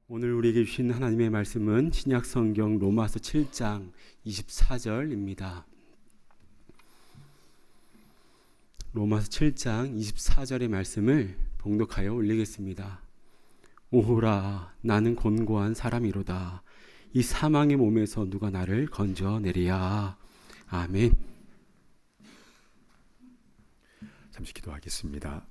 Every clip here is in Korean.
오늘 우리에게 주신 하나님의 말씀은 신약 성경 로마서 7장 24절입니다. 로마서 7장 24절의 말씀을 봉독하여 올리겠습니다. 오호라, 나는 곤고한 사람이로다. 이 사망의 몸에서 누가 나를 건져내리야. 아멘. 잠시 기도하겠습니다.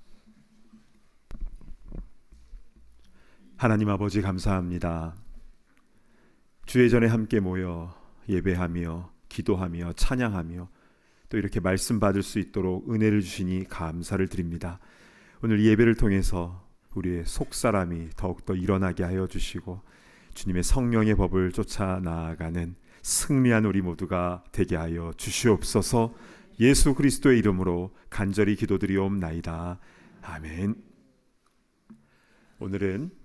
하나님 아버지, 감사합니다. 주의 전에 함께 모여 예배하며 기도하며 찬양하며 또 이렇게 말씀 받을 수 있도록 은혜를 주시니 감사를 드립니다. 오늘 예배를 통해서 우리의 속사람이 더욱더 일어나게 하여 주시고 주님의 성령의 법을 쫓아 나아가는 승리한 우리 모두가 되게 하여 주시옵소서. 예수 그리스도의 이름으로 간절히 기도드리옵나이다. 아멘. 오늘은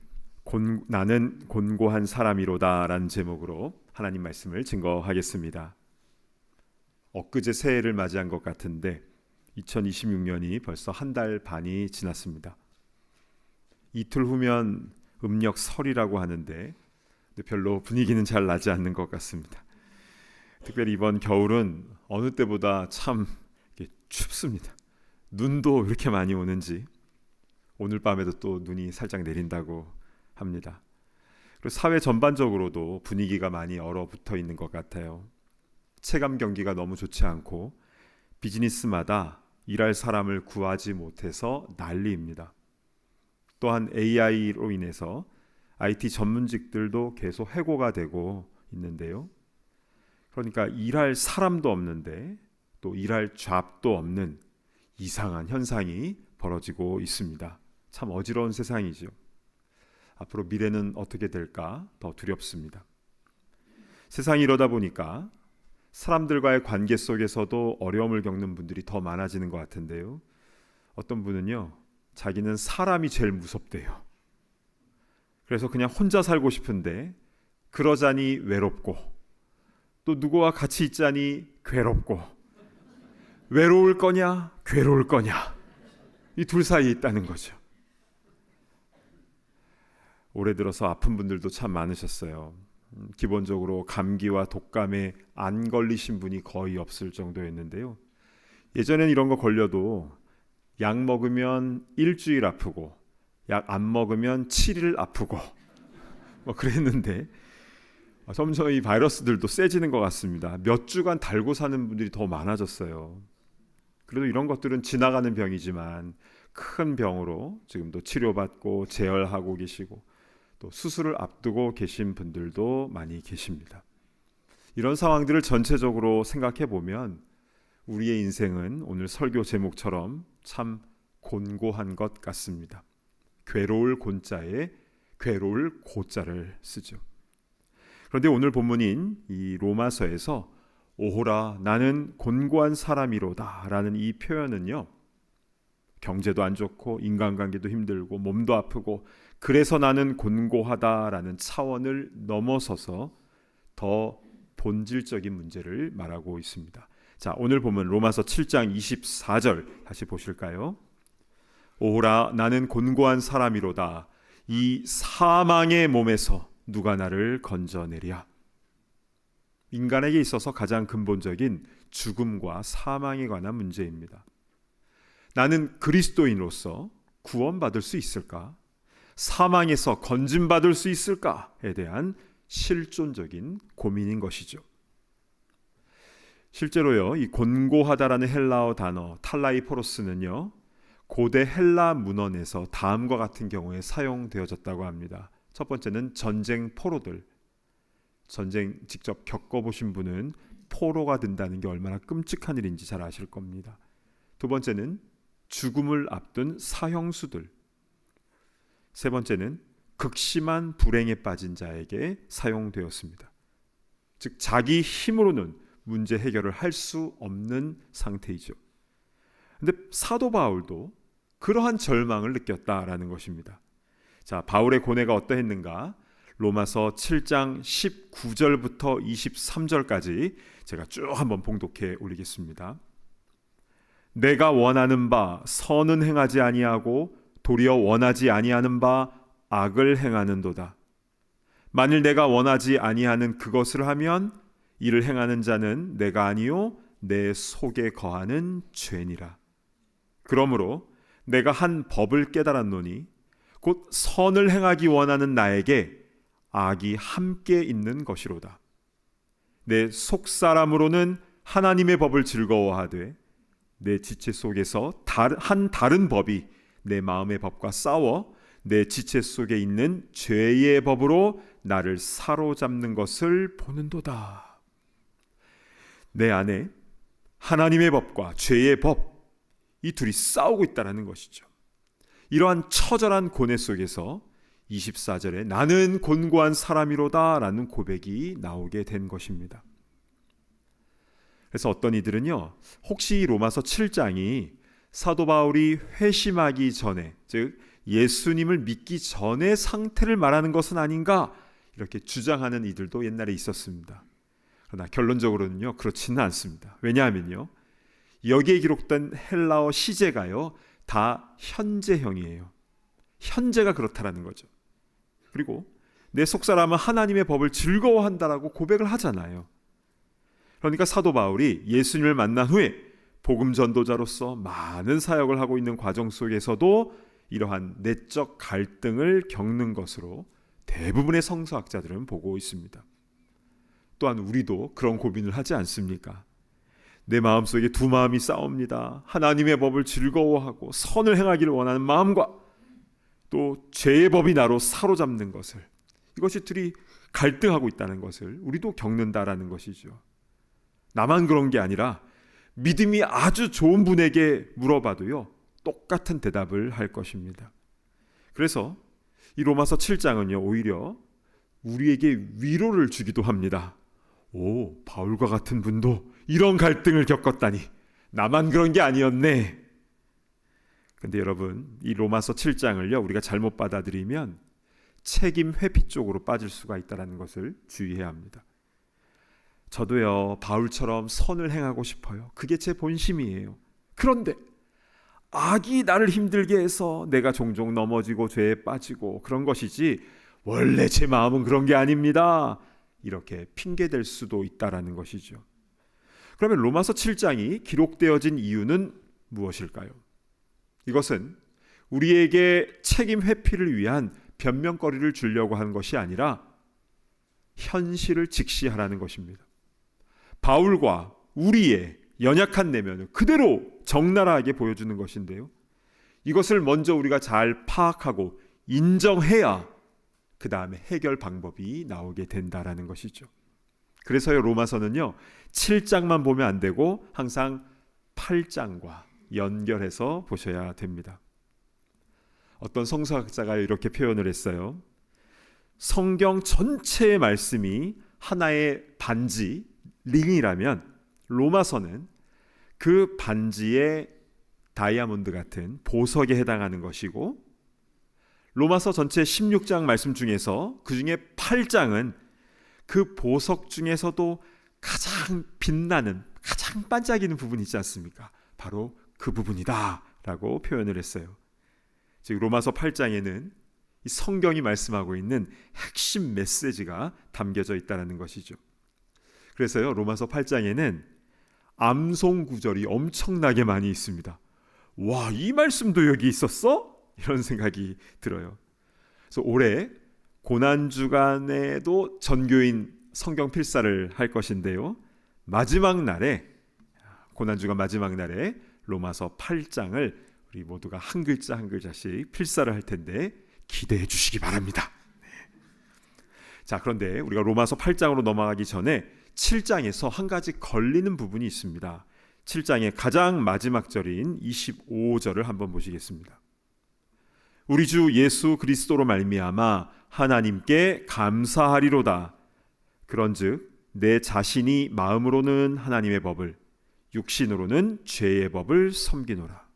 나는 곤고한 사람이로다 라는 제목으로 하나님 말씀을 증거하겠습니다. 엊그제 새해를 맞이한 것 같은데 2026년이 벌써 한 달 반이 지났습니다. 이틀 후면 음력 설이라고 하는데 별로 분위기는 잘 나지 않는 것 같습니다. 특별히 이번 겨울은 어느 때보다 참 춥습니다. 눈도 이렇게 많이 오는지 오늘 밤에도 또 눈이 살짝 내린다고 합니다. 그리고 사회 전반적으로도 분위기가 많이 얼어붙어 있는 것 같아요. 체감 경기가 너무 좋지 않고 비즈니스마다 일할 사람을 구하지 못해서 난리입니다. 또한 AI로 인해서 IT 전문직들도 계속 해고가 되고 있는데요. 그러니까 일할 사람도 없는데 또 일할 잡도 없는 이상한 현상이 벌어지고 있습니다. 참 어지러운 세상이죠. 앞으로 미래는 어떻게 될까 더 두렵습니다. 세상이 이러다 보니까 사람들과의 관계 속에서도 어려움을 겪는 분들이 더 많아지는 것 같은데요. 어떤 분은요, 자기는 사람이 제일 무섭대요. 그래서 그냥 혼자 살고 싶은데 그러자니 외롭고 또 누구와 같이 있자니 괴롭고 외로울 거냐 괴로울 거냐 이 둘 사이에 있다는 거죠. 올해 들어서 아픈 분들도 참 많으셨어요. 기본적으로 감기와 독감에 안 걸리신 분이 거의 없을 정도였는데요. 예전엔 이런 거 걸려도 약 먹으면 일주일 아프고 약 안 먹으면 7일 아프고 뭐 그랬는데 점점 이 바이러스들도 세지는 것 같습니다. 몇 주간 달고 사는 분들이 더 많아졌어요. 그래도 이런 것들은 지나가는 병이지만 큰 병으로 지금도 치료받고 재활하고 계시고 또 수술을 앞두고 계신 분들도 많이 계십니다. 이런 상황들을 전체적으로 생각해 보면 우리의 인생은 오늘 설교 제목처럼 참 곤고한 것 같습니다. 괴로울 곤자에 괴로울 고자를 쓰죠. 그런데 오늘 본문인 이 로마서에서 오호라, 나는 곤고한 사람이로다 라는 이 표현은요, 경제도 안 좋고 인간관계도 힘들고 몸도 아프고 그래서 나는 곤고하다라는 차원을 넘어서서 더 본질적인 문제를 말하고 있습니다. 자, 오늘 보면 로마서 7장 24절 다시 보실까요? 오호라, 나는 곤고한 사람이로다. 이 사망의 몸에서 누가 나를 건져내랴. 인간에게 있어서 가장 근본적인 죽음과 사망에 관한 문제입니다. 나는 그리스도인으로서 구원받을 수 있을까? 사망에서 건짐받을 수 있을까에 대한 실존적인 고민인 것이죠. 실제로요, 이 곤고하다라는 헬라어 단어 탈라이포로스는요, 고대 헬라 문헌에서 다음과 같은 경우에 사용되어졌다고 합니다. 첫 번째는 전쟁 포로들. 전쟁 직접 겪어보신 분은 포로가 된다는 게 얼마나 끔찍한 일인지 잘 아실 겁니다. 두 번째는 죽음을 앞둔 사형수들. 세 번째는 극심한 불행에 빠진 자에게 사용되었습니다. 즉 자기 힘으로는 문제 해결을 할 수 없는 상태이죠. 그런데 사도 바울도 그러한 절망을 느꼈다라는 것입니다. 자, 바울의 고뇌가 어떠했는가? 로마서 7장 19절부터 23절까지 제가 쭉 한번 봉독해 올리겠습니다. 내가 원하는 바 선은 행하지 아니하고 도리어 원하지 아니하는 바 악을 행하는도다. 만일 내가 원하지 아니하는 그것을 하면 이를 행하는 자는 내가 아니요 내 속에 거하는 죄니라. 그러므로 내가 한 법을 깨달았노니 곧 선을 행하기 원하는 나에게 악이 함께 있는 것이로다. 내 속사람으로는 하나님의 법을 즐거워하되 내 지체 속에서 다른 법이 내 마음의 법과 싸워 내 지체 속에 있는 죄의 법으로 나를 사로잡는 것을 보는도다. 내 안에 하나님의 법과 죄의 법, 이 둘이 싸우고 있다는 것이죠. 이러한 처절한 고뇌 속에서 24절에 나는 곤고한 사람이로다 라는 고백이 나오게 된 것입니다. 그래서 어떤 이들은요, 혹시 로마서 7장이 사도 바울이 회심하기 전에, 즉 예수님을 믿기 전의 상태를 말하는 것은 아닌가, 이렇게 주장하는 이들도 옛날에 있었습니다. 그러나 결론적으로는요, 그렇지는 않습니다. 왜냐하면요, 여기에 기록된 헬라어 시제가요, 다 현재형이에요. 현재가 그렇다라는 거죠. 그리고 내 속사람은 하나님의 법을 즐거워한다라고 고백을 하잖아요. 그러니까 사도 바울이 예수님을 만난 후에 복음 전도자로서 많은 사역을 하고 있는 과정 속에서도 이러한 내적 갈등을 겪는 것으로 대부분의 성서학자들은 보고 있습니다. 또한 우리도 그런 고민을 하지 않습니까? 내 마음속에 두 마음이 싸웁니다. 하나님의 법을 즐거워하고 선을 행하기를 원하는 마음과 또 죄의 법이 나로 사로잡는 것을, 이것이 둘이 갈등하고 있다는 것을 우리도 겪는다라는 것이죠. 나만 그런 게 아니라 믿음이 아주 좋은 분에게 물어봐도요, 똑같은 대답을 할 것입니다. 그래서 이 로마서 7장은요, 오히려 우리에게 위로를 주기도 합니다. 오, 바울과 같은 분도 이런 갈등을 겪었다니, 나만 그런 게 아니었네. 근데 여러분, 이 로마서 7장을요, 우리가 잘못 받아들이면 책임 회피 쪽으로 빠질 수가 있다는 것을 주의해야 합니다. 저도요, 바울처럼 선을 행하고 싶어요. 그게 제 본심이에요. 그런데 악이 나를 힘들게 해서 내가 종종 넘어지고 죄에 빠지고 그런 것이지 원래 제 마음은 그런 게 아닙니다. 이렇게 핑계댈 수도 있다라는 것이죠. 그러면 로마서 7장이 기록되어진 이유는 무엇일까요? 이것은 우리에게 책임 회피를 위한 변명거리를 주려고 하는 것이 아니라 현실을 직시하라는 것입니다. 바울과 우리의 연약한 내면을 그대로 적나라하게 보여주는 것인데요, 이것을 먼저 우리가 잘 파악하고 인정해야 그 다음에 해결 방법이 나오게 된다라는 것이죠. 그래서요, 로마서는요 7장만 보면 안 되고 항상 8장과 연결해서 보셔야 됩니다. 어떤 성서학자가 이렇게 표현을 했어요. 성경 전체의 말씀이 하나의 반지, 링이라면 로마서는 그 반지의 다이아몬드 같은 보석에 해당하는 것이고, 로마서 전체 16장 말씀 중에서 그 중에 8장은 그 보석 중에서도 가장 빛나는, 가장 반짝이는 부분이 있지 않습니까? 바로 그 부분이다 라고 표현을 했어요. 즉 로마서 8장에는 이 성경이 말씀하고 있는 핵심 메시지가 담겨져 있다는 것이죠. 그래서요, 로마서 8장에는 암송 구절이 엄청나게 많이 있습니다. 와, 이 말씀도 여기 있었어? 이런 생각이 들어요. 그래서 올해 고난주간에도 전교인 성경 필사를 할 것인데요, 마지막 날에, 고난주간 마지막 날에 로마서 8장을 우리 모두가 한 글자 한 글자씩 필사를 할 텐데 기대해 주시기 바랍니다. 자, 그런데 우리가 로마서 8장으로 넘어가기 전에 7장에서 한 가지 걸리는 부분이 있습니다. 7장의 가장 마지막 절인 25절을 한번 보시겠습니다. 우리 주 예수 그리스도로 말미암아 하나님께 감사하리로다. 그런즉 내 자신이 마음으로는 하나님의 법을, 육신으로는 죄의 법을 섬기노라.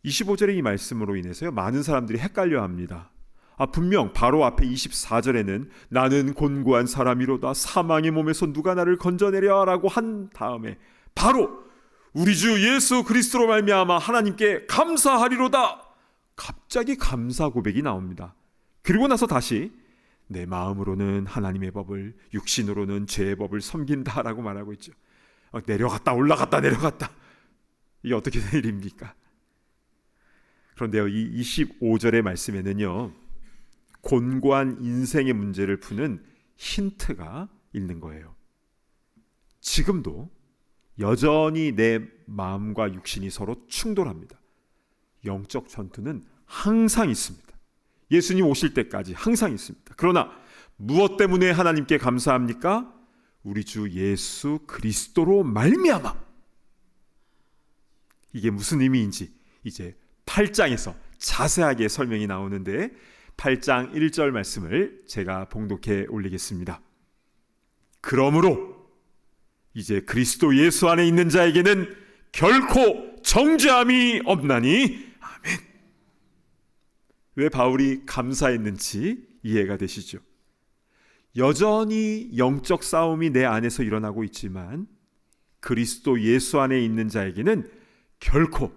25절의 이 말씀으로 인해서요, 많은 사람들이 헷갈려합니다. 분명 바로 앞에 24절에는 나는 곤고한 사람이로다, 사망의 몸에서 누가 나를 건져내랴 라고 한 다음에 바로 우리 주 예수 그리스도로 말미암아 하나님께 감사하리로다, 갑자기 감사 고백이 나옵니다. 그리고 나서 다시 내 마음으로는 하나님의 법을, 육신으로는 죄의 법을 섬긴다라고 말하고 있죠. 내려갔다 올라갔다 내려갔다. 이게 어떻게 된 일입니까? 그런데요, 이 25절의 말씀에는요, 곤고한 인생의 문제를 푸는 힌트가 있는 거예요. 지금도 여전히 내 마음과 육신이 서로 충돌합니다. 영적 전투는 항상 있습니다. 예수님 오실 때까지 항상 있습니다. 그러나 무엇 때문에 하나님께 감사합니까? 우리 주 예수 그리스도로 말미암아. 이게 무슨 의미인지 이제 8장에서 자세하게 설명이 나오는데 8장 1절 말씀을 제가 봉독해 올리겠습니다. 그러므로 이제 그리스도 예수 안에 있는 자에게는 결코 정죄함이 없나니 아멘. 왜 바울이 감사했는지 이해가 되시죠? 여전히 영적 싸움이 내 안에서 일어나고 있지만 그리스도 예수 안에 있는 자에게는 결코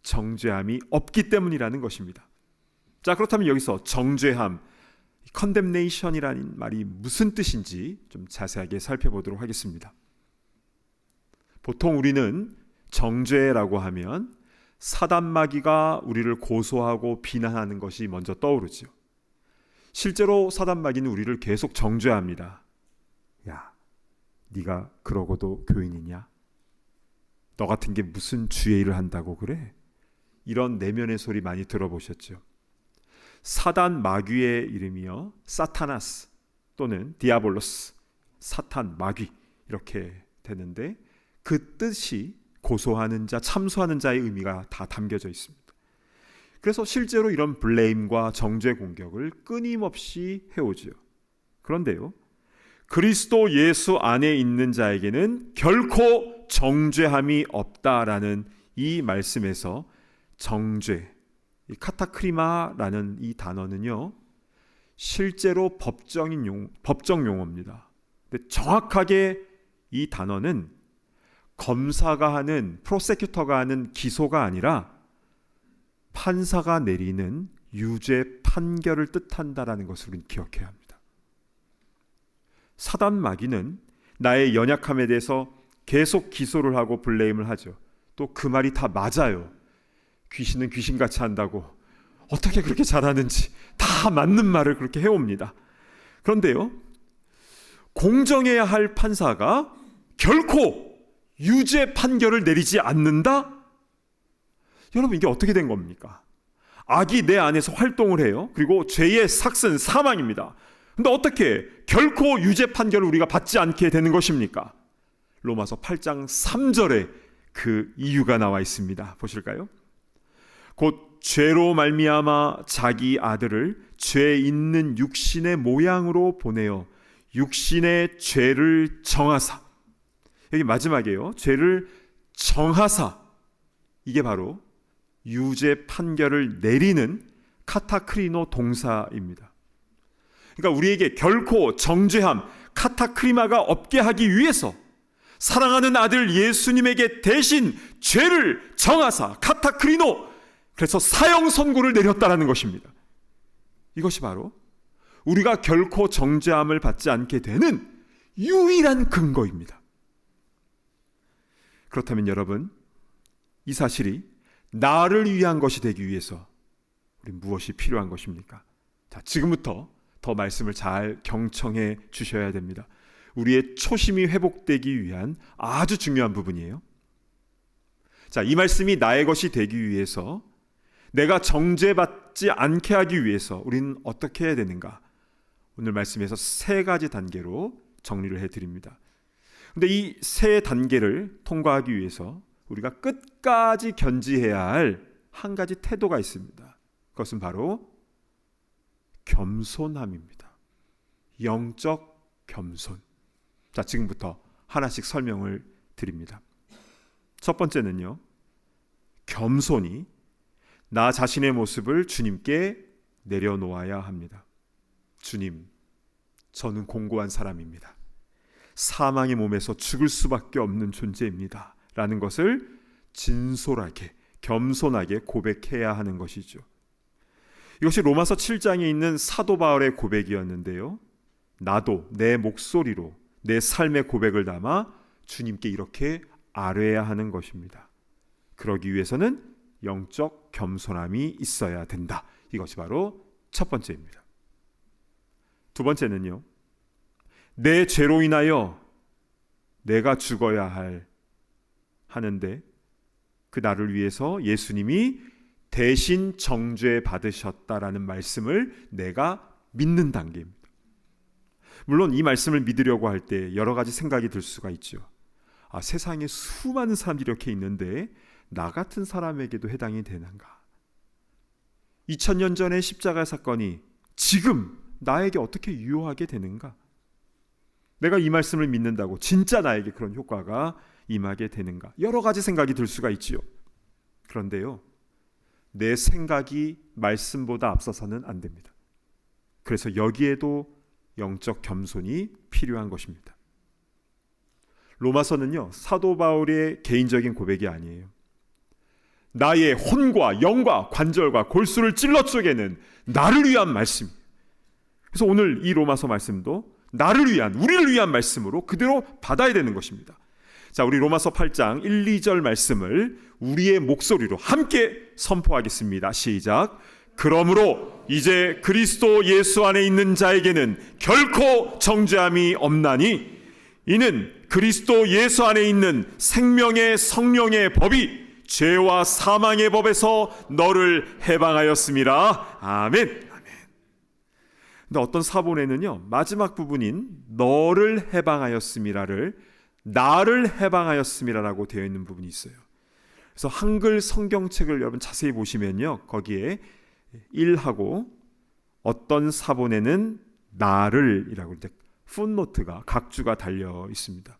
정죄함이 없기 때문이라는 것입니다. 자, 그렇다면 여기서 정죄함, condemnation이라는 말이 무슨 뜻인지 좀 자세하게 살펴보도록 하겠습니다. 보통 우리는 정죄라고 하면 사단마귀가 우리를 고소하고 비난하는 것이 먼저 떠오르죠. 실제로 사단마귀는 우리를 계속 정죄합니다. 야, 네가 그러고도 교인이냐? 너 같은 게 무슨 주의 일을 한다고 그래? 이런 내면의 소리 많이 들어보셨죠? 사단 마귀의 이름이요, 사타나스 또는 디아볼로스, 사탄 마귀 이렇게 되는데 그 뜻이 고소하는 자, 참소하는 자의 의미가 다 담겨져 있습니다. 그래서 실제로 이런 블레임과 정죄 공격을 끊임없이 해오지요. 그런데요, 그리스도 예수 안에 있는 자에게는 결코 정죄함이 없다라는 이 말씀에서 정죄, 이 카타크리마라는 이 단어는요, 실제로 법정 용어입니다. 근데 정확하게 이 단어는 검사가 하는, 프로세큐터가 하는 기소가 아니라 판사가 내리는 유죄 판결을 뜻한다라는 것을 우리는 기억해야 합니다. 사단 마귀는 나의 연약함에 대해서 계속 기소를 하고 블레임을 하죠. 또 그 말이 다 맞아요. 귀신은 귀신같이 한다고 어떻게 그렇게 잘하는지 다 맞는 말을 그렇게 해옵니다. 그런데요, 공정해야 할 판사가 결코 유죄 판결을 내리지 않는다? 여러분, 이게 어떻게 된 겁니까? 악이 내 안에서 활동을 해요. 그리고 죄의 삭은 사망입니다. 근데 어떻게 결코 유죄 판결을 우리가 받지 않게 되는 것입니까? 로마서 8장 3절에 그 이유가 나와 있습니다. 보실까요? 곧 죄로 말미암아 자기 아들을 죄 있는 육신의 모양으로 보내어 육신의 죄를 정하사, 여기 마지막이에요. 죄를 정하사, 이게 바로 유죄 판결을 내리는 카타크리노 동사입니다. 그러니까 우리에게 결코 정죄함, 카타크리마가 없게 하기 위해서 사랑하는 아들 예수님에게 대신 죄를 정하사, 카타크리노, 그래서 사형 선고를 내렸다라는 것입니다. 이것이 바로 우리가 결코 정죄함을 받지 않게 되는 유일한 근거입니다. 그렇다면 여러분, 이 사실이 나를 위한 것이 되기 위해서 우리 무엇이 필요한 것입니까? 자, 지금부터 더 말씀을 잘 경청해 주셔야 됩니다. 우리의 초심이 회복되기 위한 아주 중요한 부분이에요. 자, 이 말씀이 나의 것이 되기 위해서, 내가 정죄받지 않게 하기 위해서 우리는 어떻게 해야 되는가? 오늘 말씀에서 세 가지 단계로 정리를 해드립니다. 근데 이 세 단계를 통과하기 위해서 우리가 끝까지 견지해야 할 한 가지 태도가 있습니다. 그것은 바로 겸손함입니다. 영적 겸손. 자, 지금부터 하나씩 설명을 드립니다. 첫 번째는요, 겸손히 나 자신의 모습을 주님께 내려놓아야 합니다. 주님, 저는 공고한 사람입니다. 사망의 몸에서 죽을 수밖에 없는 존재입니다. 라는 것을 진솔하게, 겸손하게 고백해야 하는 것이죠. 이것이 로마서 7장에 있는 사도 바울의 고백이었는데요. 나도 내 목소리로 내 삶의 고백을 담아 주님께 이렇게 아뢰야 하는 것입니다. 그러기 위해서는 영적 겸손함이 있어야 된다. 이것이 바로 첫 번째입니다. 두 번째는요, 내 죄로 인하여 내가 죽어야 하는데 그 나를 위해서 예수님이 대신 정죄 받으셨다라는 말씀을 내가 믿는 단계입니다. 물론 이 말씀을 믿으려고 할 때 여러 가지 생각이 들 수가 있죠. 세상에 수많은 사람들이 이렇게 있는데 나 같은 사람에게도 해당이 되는가? 2000년 전의 십자가 사건이 지금 나에게 어떻게 유효하게 되는가? 내가 이 말씀을 믿는다고 진짜 나에게 그런 효과가 임하게 되는가? 여러 가지 생각이 들 수가 있지요. 그런데요, 내 생각이 말씀보다 앞서서는 안 됩니다. 그래서 여기에도 영적 겸손이 필요한 것입니다. 로마서는요, 사도 바울의 개인적인 고백이 아니에요. 나의 혼과 영과 관절과 골수를 찔러 쪼개는 나를 위한 말씀. 그래서 오늘 이 로마서 말씀도 나를 위한, 우리를 위한 말씀으로 그대로 받아야 되는 것입니다. 자, 우리 로마서 8장 1, 2절 말씀을 우리의 목소리로 함께 선포하겠습니다. 시작. 그러므로 이제 그리스도 예수 안에 있는 자에게는 결코 정죄함이 없나니 이는 그리스도 예수 안에 있는 생명의 성령의 법이 죄와 사망의 법에서 너를 해방하였음이라. 아멘. 근데 어떤 사본에는요, 마지막 부분인 너를 해방하였음이라를 나를 해방하였음이라라고 되어 있는 부분이 있어요. 그래서 한글 성경책을 여러분 자세히 보시면요, 거기에 1하고 어떤 사본에는 나를 이라고 이제 풋노트가 각주가 달려 있습니다.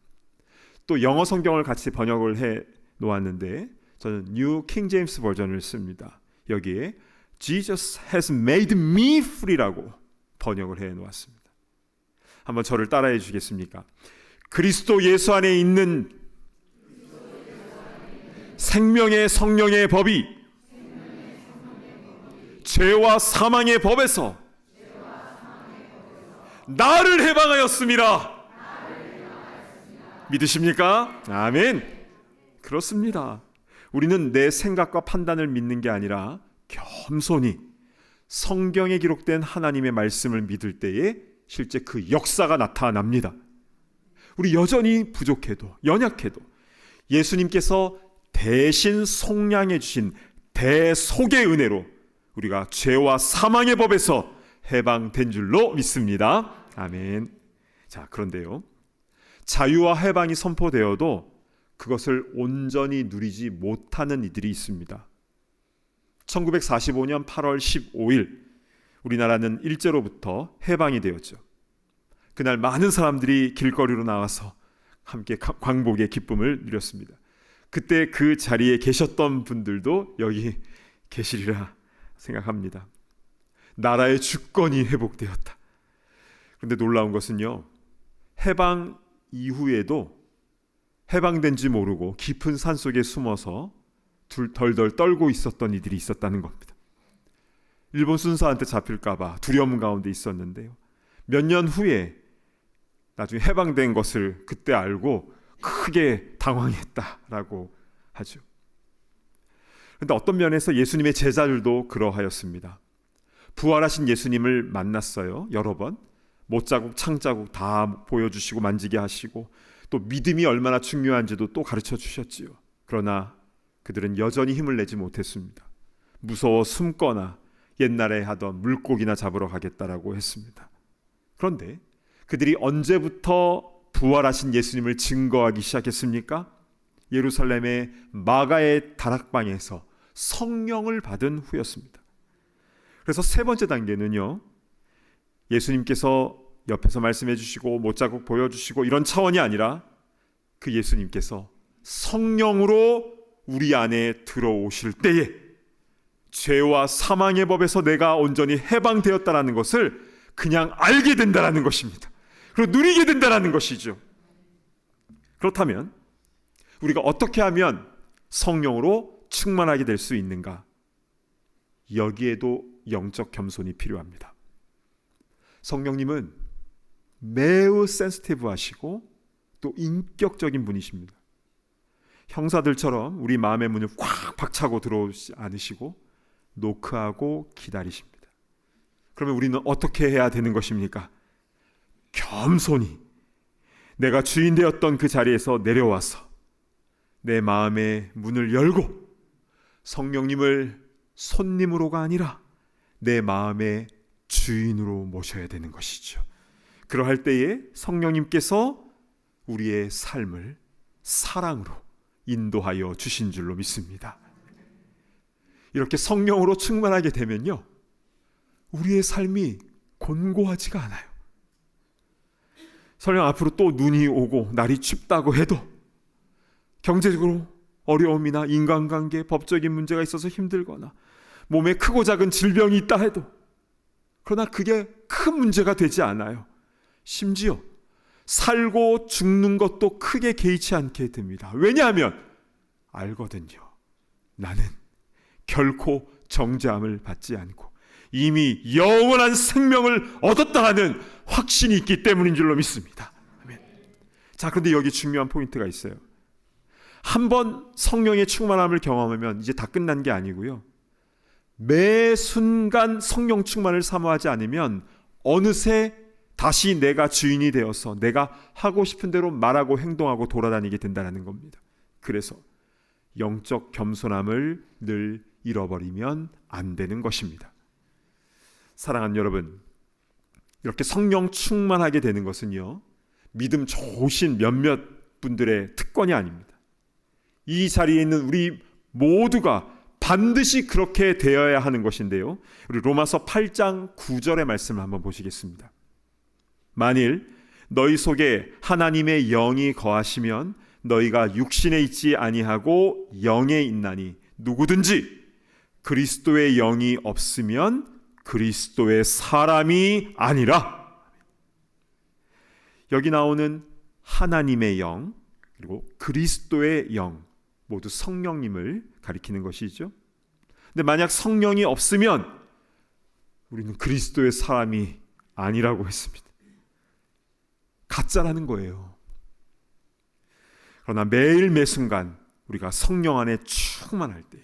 또 영어 성경을 같이 번역을 해 놓았는데 저는 New King James 버전을 씁니다. 여기에 Jesus has made me free라고 번역을 해 놓았습니다. 한번 저를 따라해 주시겠습니까? 그리스도 예수 안에 있는 생명의 성령의 법이 죄와 사망의 법에서 나를 해방하였습니다. 믿으십니까? 아멘. 그렇습니다. 우리는 내 생각과 판단을 믿는 게 아니라 겸손히 성경에 기록된 하나님의 말씀을 믿을 때에 실제 그 역사가 나타납니다. 우리 여전히 부족해도 연약해도 예수님께서 대신 속량해 주신 대속의 은혜로 우리가 죄와 사망의 법에서 해방된 줄로 믿습니다. 아멘. 자, 그런데요, 자유와 해방이 선포되어도 그것을 온전히 누리지 못하는 이들이 있습니다. 1945년 8월 15일 우리나라는 일제로부터 해방이 되었죠. 그날 많은 사람들이 길거리로 나와서 함께 광복의 기쁨을 누렸습니다. 그때 그 자리에 계셨던 분들도 여기 계시리라 생각합니다. 나라의 주권이 회복되었다. 그런데 놀라운 것은요, 해방 이후에도 해방된지 모르고 깊은 산속에 숨어서 덜덜 떨고 있었던 이들이 있었다는 겁니다. 일본 순사한테 잡힐까봐 두려움 가운데 있었는데요, 몇 년 후에 나중에 해방된 것을 그때 알고 크게 당황했다라고 하죠. 그런데 어떤 면에서 예수님의 제자들도 그러하였습니다. 부활하신 예수님을 만났어요. 여러 번 못자국 창자국 다 보여주시고 만지게 하시고 또 믿음이 얼마나 중요한지도 또 가르쳐 주셨지요. 그러나 그들은 여전히 힘을 내지 못했습니다. 무서워 숨거나 옛날에 하던 물고기나 잡으러 가겠다라고 했습니다. 그런데 그들이 언제부터 부활하신 예수님을 증거하기 시작했습니까? 예루살렘의 마가의 다락방에서 성령을 받은 후였습니다. 그래서 세 번째 단계는요, 예수님께서 옆에서 말씀해 주시고 못자국 보여주시고 이런 차원이 아니라 그 예수님께서 성령으로 우리 안에 들어오실 때에 죄와 사망의 법에서 내가 온전히 해방되었다는 것을 그냥 알게 된다는 것입니다. 그리고 누리게 된다는 것이죠. 그렇다면 우리가 어떻게 하면 성령으로 충만하게 될 수 있는가? 여기에도 영적 겸손이 필요합니다. 성령님은 매우 센시티브하시고 또 인격적인 분이십니다. 형사들처럼 우리 마음의 문을 꽉 박차고 들어오지 않으시고 노크하고 기다리십니다. 그러면 우리는 어떻게 해야 되는 것입니까? 겸손히 내가 주인 되었던 그 자리에서 내려와서 내 마음의 문을 열고 성령님을 손님으로가 아니라 내 마음의 주인으로 모셔야 되는 것이죠. 그러할 때에 성령님께서 우리의 삶을 사랑으로 인도하여 주신 줄로 믿습니다. 이렇게 성령으로 충만하게 되면요, 우리의 삶이 곤고하지가 않아요. 설령 앞으로 또 눈이 오고 날이 춥다고 해도, 경제적으로 어려움이나 인간관계, 법적인 문제가 있어서 힘들거나 몸에 크고 작은 질병이 있다 해도, 그러나 그게 큰 문제가 되지 않아요. 심지어 살고 죽는 것도 크게 개의치 않게 됩니다. 왜냐하면 알거든요. 나는 결코 정죄함을 받지 않고 이미 영원한 생명을 얻었다 하는 확신이 있기 때문인 줄로 믿습니다. 아멘. 자, 그런데 여기 중요한 포인트가 있어요. 한번 성령의 충만함을 경험하면 이제 다 끝난 게 아니고요, 매 순간 성령 충만을 사모하지 않으면 어느새 다시 내가 주인이 되어서 내가 하고 싶은 대로 말하고 행동하고 돌아다니게 된다는 겁니다. 그래서 영적 겸손함을 늘 잃어버리면 안 되는 것입니다. 사랑하는 여러분, 이렇게 성령 충만하게 되는 것은요, 믿음 좋으신 몇몇 분들의 특권이 아닙니다. 이 자리에 있는 우리 모두가 반드시 그렇게 되어야 하는 것인데요, 우리 로마서 8장 9절의 말씀을 한번 보시겠습니다. 만일 너희 속에 하나님의 영이 거하시면 너희가 육신에 있지 아니하고 영에 있나니 누구든지 그리스도의 영이 없으면 그리스도의 사람이 아니라. 여기 나오는 하나님의 영 그리고 그리스도의 영 모두 성령님을 가리키는 것이죠. 근데 만약 성령이 없으면 우리는 그리스도의 사람이 아니라고 했습니다. 가짜라는 거예요. 그러나 매일 매순간 우리가 성령 안에 충만할 때에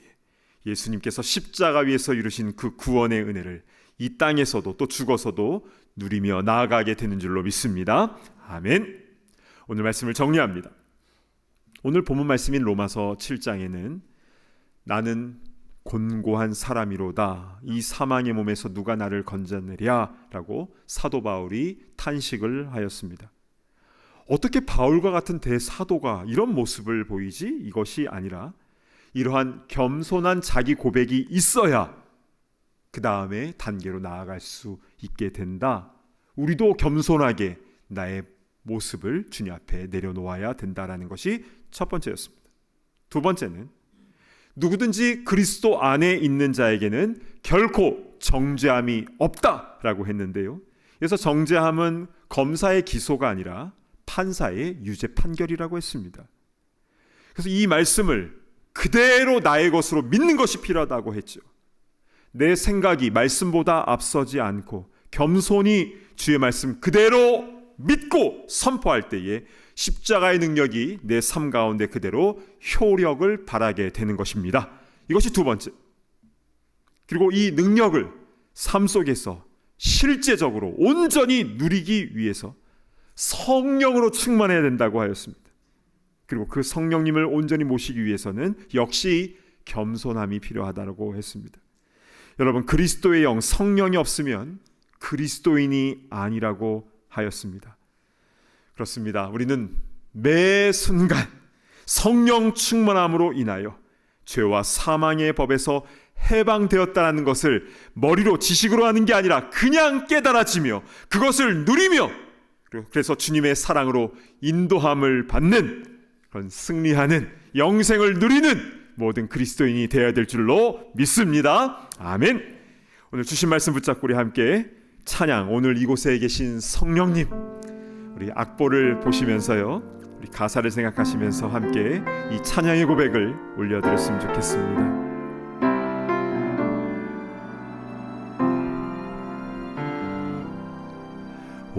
예수님께서 십자가 위에서 이루신 그 구원의 은혜를 이 땅에서도 또 죽어서도 누리며 나아가게 되는 줄로 믿습니다. 아멘. 오늘 말씀을 정리합니다. 오늘 본문 말씀인 로마서 7장에는 나는 곤고한 사람이로다, 이 사망의 몸에서 누가 나를 건져내랴 라고 사도 바울이 탄식을 하였습니다. 어떻게 바울과 같은 대사도가 이런 모습을 보이지? 이것이 아니라 이러한 겸손한 자기 고백이 있어야 그 다음에 단계로 나아갈 수 있게 된다. 우리도 겸손하게 나의 모습을 주님 앞에 내려놓아야 된다라는 것이 첫 번째였습니다. 두 번째는 누구든지 그리스도 안에 있는 자에게는 결코 정죄함이 없다라고 했는데요, 그래서 정죄함은 검사의 기소가 아니라 판사의 유죄 판결이라고 했습니다. 그래서 이 말씀을 그대로 나의 것으로 믿는 것이 필요하다고 했죠. 내 생각이 말씀보다 앞서지 않고 겸손히 주의 말씀 그대로 믿고 선포할 때에 십자가의 능력이 내 삶 가운데 그대로 효력을 발하게 되는 것입니다. 이것이 두 번째. 그리고 이 능력을 삶 속에서 실제적으로 온전히 누리기 위해서 성령으로 충만해야 된다고 하였습니다. 그리고 그 성령님을 온전히 모시기 위해서는 역시 겸손함이 필요하다고 했습니다. 여러분, 그리스도의 영, 성령이 없으면 그리스도인이 아니라고 하였습니다. 그렇습니다. 우리는 매 순간 성령 충만함으로 인하여 죄와 사망의 법에서 해방되었다는 것을 머리로 지식으로 하는 게 아니라 그냥 깨달아지며 그것을 누리며, 그래서 주님의 사랑으로 인도함을 받는 그런 승리하는 영생을 누리는 모든 그리스도인이 되어야 될 줄로 믿습니다. 아멘. 오늘 주신 말씀 붙잡고 우리 함께 찬양, 오늘 이곳에 계신 성령님, 우리 악보를 보시면서요, 우리 가사를 생각하시면서 함께 이 찬양의 고백을 올려드렸으면 좋겠습니다.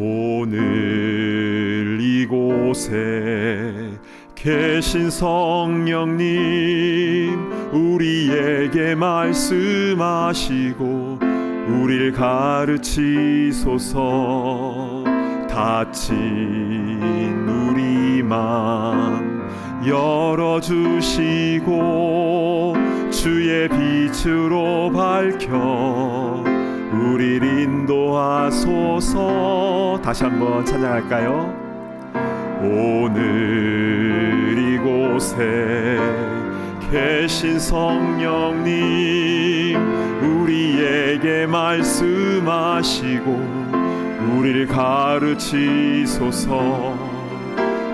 오늘 이곳에 계신 성령님, 우리에게 말씀하시고 우리를 가르치소서. 닫힌 우리 맘 열어주시고 주의 빛으로 밝혀 우리를 인도하소서. 다시 한번 찬양할까요? 오늘 이곳에 계신 성령님, 우리에게 말씀하시고 우리를 가르치소서.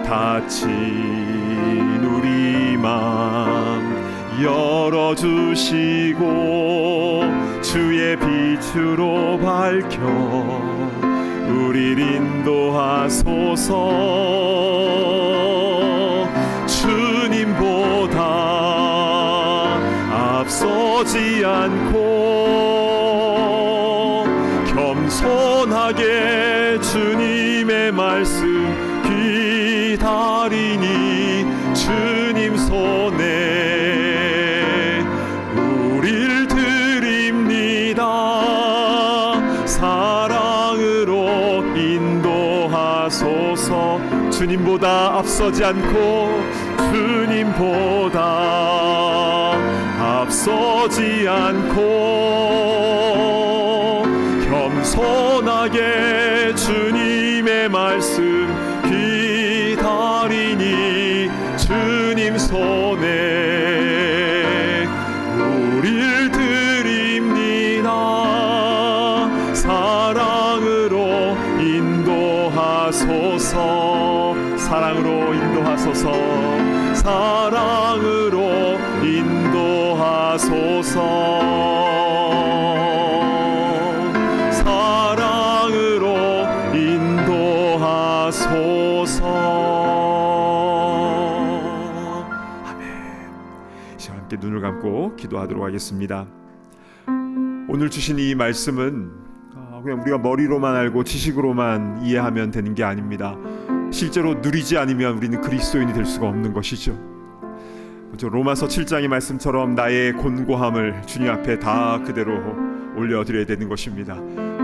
닫힌 우리 맘 열어주시고 주의 빛으로 밝혀 우리를 인도하소서. 주님보다 앞서지 않고 겸손하게 주님의 말씀 기다리니 주님 손에 우릴 드립니다. 사랑으로 인도하소서. 주님보다 앞서지 않고 주님보다 앞서지 않고 겸손하게 주님의 말씀 기다리니 주님 손에 우릴 드립니다. 사랑으로 인도하소서. 사랑으로 인도하소서. 사랑으로 인도하소서. 사랑으로 인도하소서. 아멘. 시간 함께 눈을 감고 기도하도록 하겠습니다. 오늘 주신 이 말씀은 그냥 우리가 머리로만 알고 지식으로만 이해하면 되는 게 아닙니다. 실제로 누리지 않으면 우리는 그리스도인이 될 수가 없는 것이죠. 로마서 7장의 말씀처럼 나의 곤고함을 주님 앞에 다 그대로 올려드려야 되는 것입니다.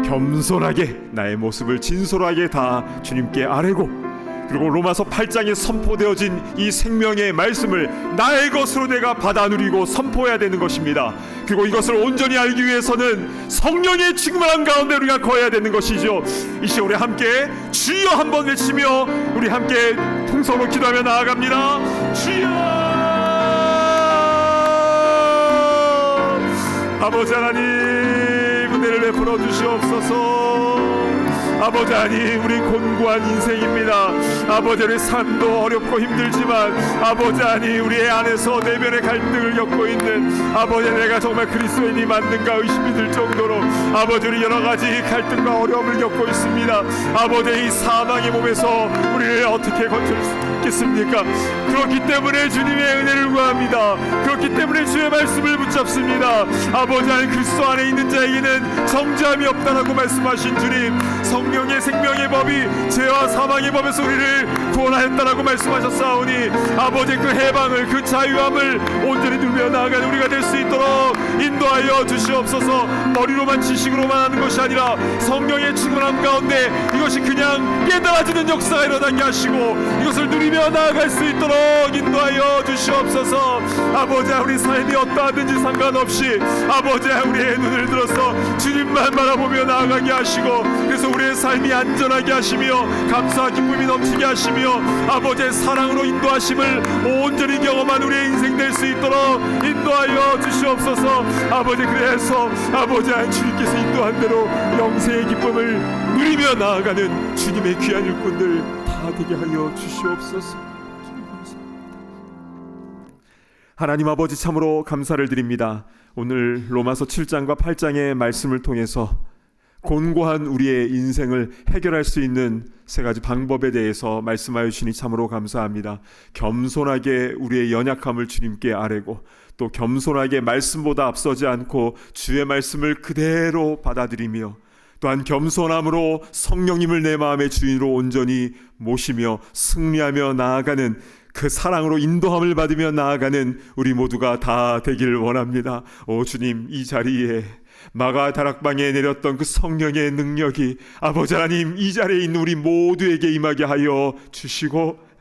겸손하게 나의 모습을 진솔하게 다 주님께 아뢰고, 그리고 로마서 8장에 선포되어진 이 생명의 말씀을 나의 것으로 내가 받아 누리고 선포해야 되는 것입니다. 그리고 이것을 온전히 알기 위해서는 성령의 충만한 가운데 우리가 거해야 되는 것이죠. 이 시간 우리 함께 주여 한번 외치며 우리 함께 통성으로 기도하며 나아갑니다. 주여! 아버지 하나님, 은혜를 베풀어 주시옵소서. 아버지 하나님, 우리 곤고한 인생입니다. 아버지, 우리 삶도 어렵고 힘들지만 아버지 하나님, 우리의 안에서 내면의 갈등을 겪고 있는 아버지, 내가 정말 그리스도인이 맞는가 의심이 들 정도로 아버지, 우리 여러 가지 갈등과 어려움을 겪고 있습니다. 아버지, 이 사망의 몸에서 우리를 어떻게 건질 수 있겠습니까? 그렇기 때문에 주님의 은혜를 구합니다. 그렇기 때문에 주의 말씀을 붙잡습니다. 아버지 하나님, 그리스도 안에 있는 자에게는 정죄함이 없다라고 말씀하신 주님, 성령의 생명의 법이 죄와 사망의 법에서 우리를 구원하였다라고 말씀하셨사오니 아버지, 그 해방을, 그 자유함을 온전히 누려 나아가는 우리가 될 수 있도록 인도하여 주시옵소서. 머리로만 지식으로만 하는 것이 아니라 성령의 충만함 가운데 이것이 그냥 깨달아지는 역사가 일어나게 하시고 이것을 누리며 나아갈 수 있도록 인도하여 주시옵소서. 아버지, 우리 삶이 어떠하든지 상관없이 아버지, 우리의 눈을 들어서 주님만 바라보며 나아가게 하시고, 그래서 우리의 삶이 안전하게 하시며 감사와 기쁨이 넘치게 하시며 아버지의 사랑으로 인도하심을 온전히 경험한 우리의 인생 될 수 있도록 인도하여 주시옵소서. 아버지, 그래서 아버지, 주님께서 인도한 대로 영생의 기쁨을 누리며 나아가는 주님의 귀한 일꾼들 다 되게 하여 주시옵소서. 하나님 아버지, 참으로 감사를 드립니다. 오늘 로마서 7장과 8장의 말씀을 통해서 곤고한 우리의 인생을 해결할 수 있는 세 가지 방법에 대해서 말씀하여 주시니 참으로 감사합니다. 겸손하게 우리의 연약함을 주님께 아뢰고, 또 겸손하게 말씀보다 앞서지 않고 주의 말씀을 그대로 받아들이며, 또한 겸손함으로 성령님을 내 마음의 주인으로 온전히 모시며 승리하며 나아가는 그 사랑으로 인도함을 받으며 나아가는 우리 모두가 다 되기를 원합니다. 오 주님, 이 자리에 마가 다락방에 내렸던 그 성령의 능력이 아버지 하나님 이 자리에 있는 우리 모두에게 임하게 하여 주시고,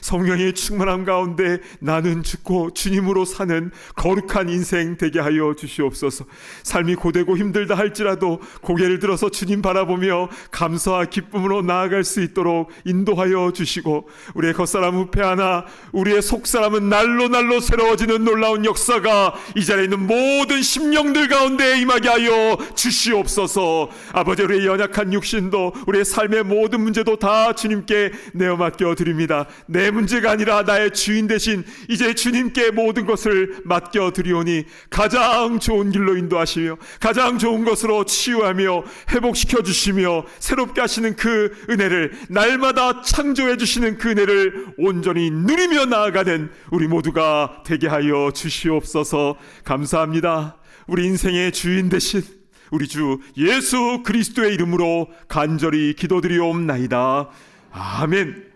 성령의 충만함 가운데 나는 죽고 주님으로 사는 거룩한 인생 되게 하여 주시옵소서. 삶이 고되고 힘들다 할지라도 고개를 들어서 주님 바라보며 감사와 기쁨으로 나아갈 수 있도록 인도하여 주시고, 우리의 겉사람 후패 하나, 우리의 속사람은 날로 새로워지는 놀라운 역사가 이 자리에 있는 모든 심령들 가운데 임하게 하여 주시옵소서. 아버지, 우리의 연약한 육신도 우리의 삶의 모든 문제도 다 주님께 내어 맡겨 드립니다. 내 문제가 아니라 나의 주인 대신 이제 주님께 모든 것을 맡겨 드리오니 가장 좋은 길로 인도하시며 가장 좋은 것으로 치유하며 회복시켜 주시며 새롭게 하시는 그 은혜를, 날마다 창조해 주시는 그 은혜를 온전히 누리며 나아가는 우리 모두가 되게 하여 주시옵소서. 감사합니다. 우리 인생의 주인 대신 우리 주 예수 그리스도의 이름으로 간절히 기도드리옵나이다. 아멘.